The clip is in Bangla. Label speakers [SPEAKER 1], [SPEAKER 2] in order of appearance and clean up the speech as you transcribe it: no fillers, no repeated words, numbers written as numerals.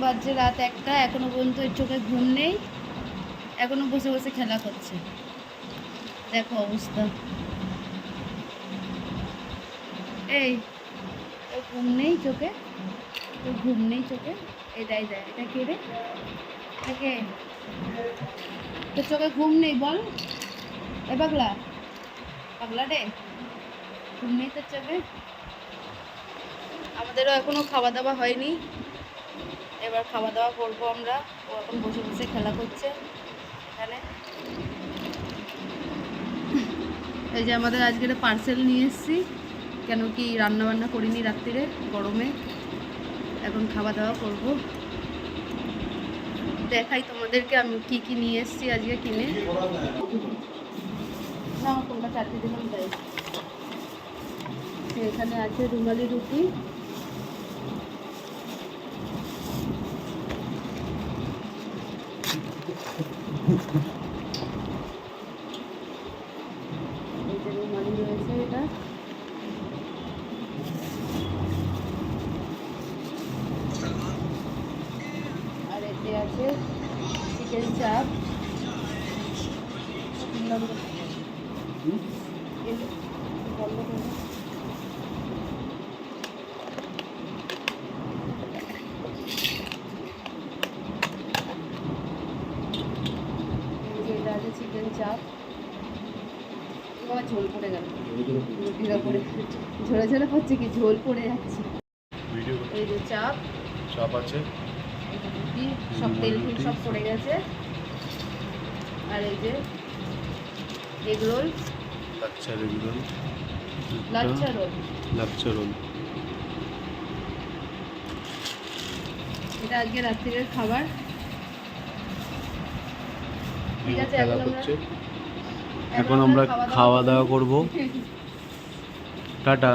[SPEAKER 1] বাজছে রাত 1টা, এখনো পর্যন্ত এর চোখে ঘুম নেই, এখনো বসে বসে খেলা করছে। দেখো অবস্থা। এই তোর ঘুম নেই চোখে, তোর ঘুম নেই চোখে। এই দেয় দেয়, এটা কে রে? এটা কে? তোর চোখে ঘুম নেই বল? এ পাগলা, পাগলা রে, ঘুম নেই তোর চোখে? আমাদেরও এখনো খাওয়া দাওয়া হয়নি, এবার খাওয়া দাওয়া করবো আমরা। ও এখন বসে বসে খেলা করছে এখানে। এই যে আমাদের আজকের পার্সেল নিয়ে এসেছি, কেন কি রান্না বান্না করিনি রাত্রিরে গরমে, এখন খাওয়া দাওয়া করব। দেখাই তোমাদেরকে আমি কি কি নিয়ে এসেছি আজকে কিনে। না তোমরা চারটে দিলাম তাই। এখানে আছে রুমালি রুটি, রুমালি রয়েছে এটা, আর এতে আছে চিকেন চাপ, এটা আছে চিকেন চাপ। ঝোল পড়ে গেল, রুটির ওপরে ঝরে ঝরে পড়ছে, কি ঝোল পড়ে যাচ্ছে। এই যে চাপ,
[SPEAKER 2] চাপ আছে,
[SPEAKER 1] রুটি, সব তেল ফেল সব পড়ে গেছে। আর এই যে egg roll,
[SPEAKER 2] lachha egg roll,
[SPEAKER 1] lachha roll,
[SPEAKER 2] lachha roll.
[SPEAKER 1] এটা আজকে রাত্রির খাবার। ঠিক আছে,
[SPEAKER 2] এখন আমরা খাওয়া দাওয়া করবো। টাটা।